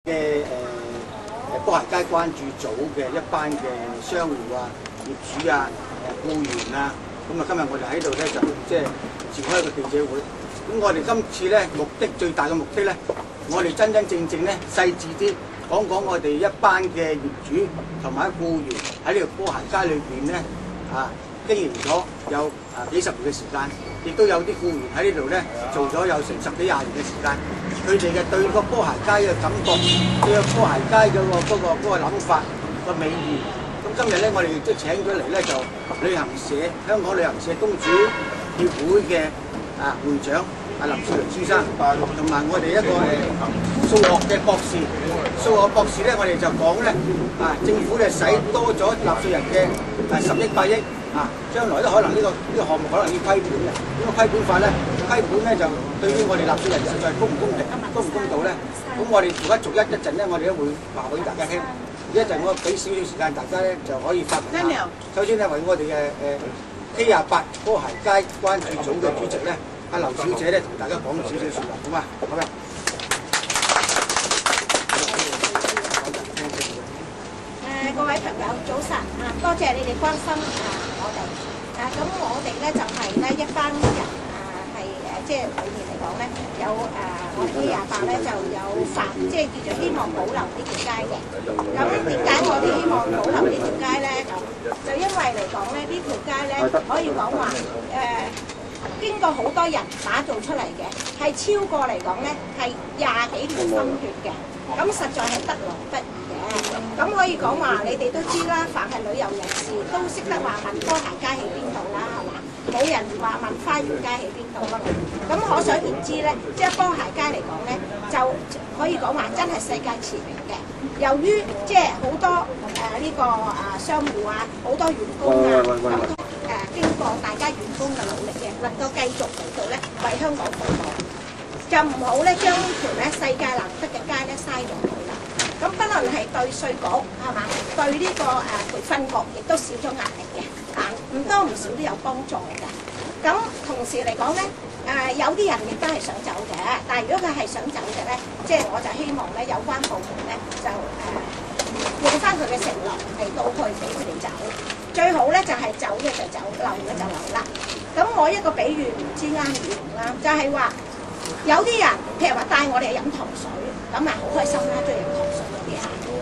嘅波鞋街關注組嘅一班嘅商戶啊、業主啊、僱員啊，咁啊今日我哋喺度咧就即係召開一個記者會。咁我哋今次咧最大嘅目的咧，我哋真正咧細緻啲講講我哋一班嘅業主同埋僱員喺呢個波鞋街裏邊咧經營咗有幾十年嘅時間，亦都有啲僱員喺呢度咧做咗有成10幾20年嘅時間。佢哋嘅對個波鞋街嘅感覺，對個波鞋街嘅嗰個諗法個美譽。咁今日咧，我哋亦都請咗嚟咧，就旅行社香港旅行社公主協會嘅會長林少陽先生，同埋我哋一個數學嘅博士。數學博士咧，我哋就講咧政府咧使多咗納稅人嘅10億8億將來都可能呢個項目可能要規管嘅。點樣規管法咧？規管咧就對於我哋納稅人實在公唔公平、公唔公道咧？咁我哋逐一陣咧，我哋都會話俾大家聽。一陣我俾少少時間大家咧就可以發問下。首先咧，為我哋嘅A28波鞋街關注組嘅主席咧，劉小姐咧同大家講少少説話，好嘛？好嘅。各位朋友早晨多謝你哋關心我哋咁我哋咧就係咧一班人即係裏面嚟講咧有我哋A28咧就有即係叫做希望保留呢條街嘅。咁點解我哋希望保留呢條街咧？就因為嚟講咧呢條街咧可以講話經過好多人打造出嚟嘅，係超過嚟講咧係20幾年心血嘅，咁實在係得來不易。咁可以講話，你哋都知啦，凡係旅遊人士都識得話問波鞋街喺邊度啦，係嘛？冇人話問花園街喺邊度啦。咁可想而知咧，即係波鞋街嚟講咧，就可以講話真係世界馳名嘅。由於即係好多呢個商戶好多員工咁經過大家員工嘅努力嘅，能夠繼續嚟到咧為香港服務，就唔好咧將呢條咧世界難得嘅街咧嘥咗佢啦。咁不論係對稅局係嘛，對呢個培訓局亦都少咗壓力嘅，唔多唔少都有幫助嘅。咁同時嚟講咧，有啲人亦都係想走嘅，但係如果佢係想走嘅咧，即係我就希望咧有關部門咧就用翻佢嘅承諾嚟到去俾佢哋走，最好咧就係走嘅就走，留嘅就留啦。咁我一個比喻唔知啱唔啱，就係話有啲人譬如話帶我哋去飲糖水，咁啊好開心啦，都要飲糖水。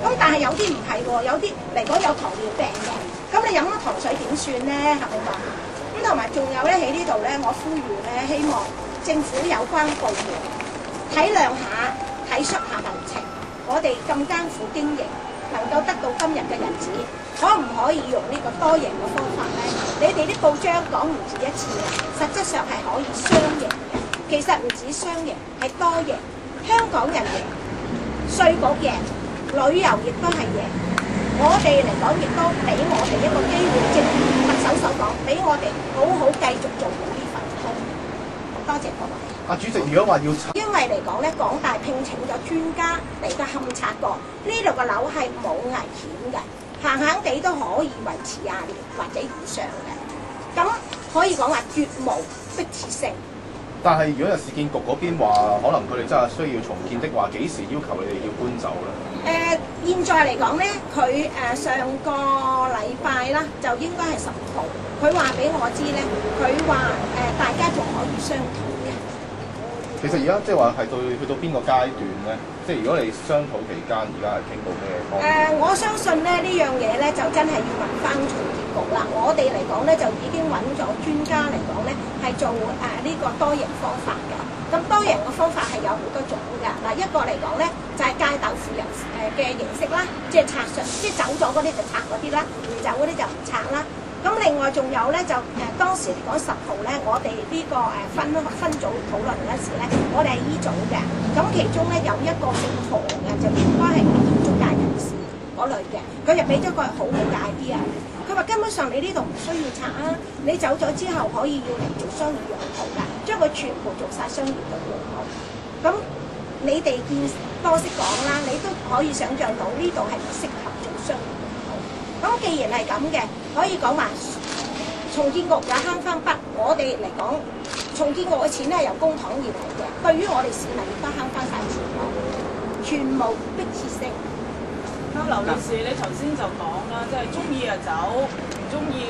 咁但係有啲唔係喎，有啲嚟講有糖尿病嘅，咁你飲咗糖水點算咧？係咪話？咁同埋仲有咧喺呢度咧，我呼籲咧，希望政府有關部門體諒下、體恤下民情，我哋咁艱苦經營，能夠得到今日嘅日子，可唔可以用呢個多贏嘅方法咧？你哋啲報章講唔止一次嘅，實質上係可以雙贏嘅。其實唔止雙贏，係多贏，香港人贏，稅局贏。旅遊亦都係贏，我哋嚟講亦都俾我哋一個機會，正如特首所講，俾我哋好好繼續做好呢份工。多謝各位。主席，如果話要因為嚟講咧，港大聘請咗專家嚟到勘察過，呢度嘅樓係冇危險嘅，閒閒地都可以維持20年或者以上嘅，咁可以講話絕無迫切性。但係如果有市建局嗰邊話，可能佢哋真係需要重建的話，幾時要求你哋要搬走咧？現在嚟講咧，佢上個禮拜啦，就應該係15號，佢話俾我知咧，佢話大家仲可以商討嘅。其實而家即係話係去到邊個階段咧？即係如果你商討期間，而家係傾到咩方面？我相信咧呢樣嘢咧就真係要問翻重建局啦。我哋嚟講咧就已經揾咗專家嚟講咧係做呢個多贏方法嘅。咁多贏嘅方法係有好多種㗎。嗱，一個嚟講咧就係戒豆腐油嘅形式啦，即係拆上，即係走咗嗰啲就拆嗰啲啦，唔走嗰啲就唔拆啦。咁另外仲有咧就當時嚟講10號咧，我哋呢個分組討論嗰時咧，我哋係依組嘅。咁其中咧有一個姓何嘅，就應該係建築界人士嗰類嘅，佢就俾咗個好好嘅 idea。佢話根本上你呢度唔需要拆啊，你走咗之後可以要嚟做商業用途㗎，將佢全部做晒商業嘅用途。咁你哋多識講啦，你都可以想像到呢度係唔適合做商業用途。咁既然係咁嘅，可以講話重建局也慳翻筆，我哋嚟講重建局嘅錢係由公帑而嚟嘅，對於我哋市民亦都慳翻晒錢咯。全全無迫切性。劉女士，你頭先就講啦，即係中意就走，唔中意。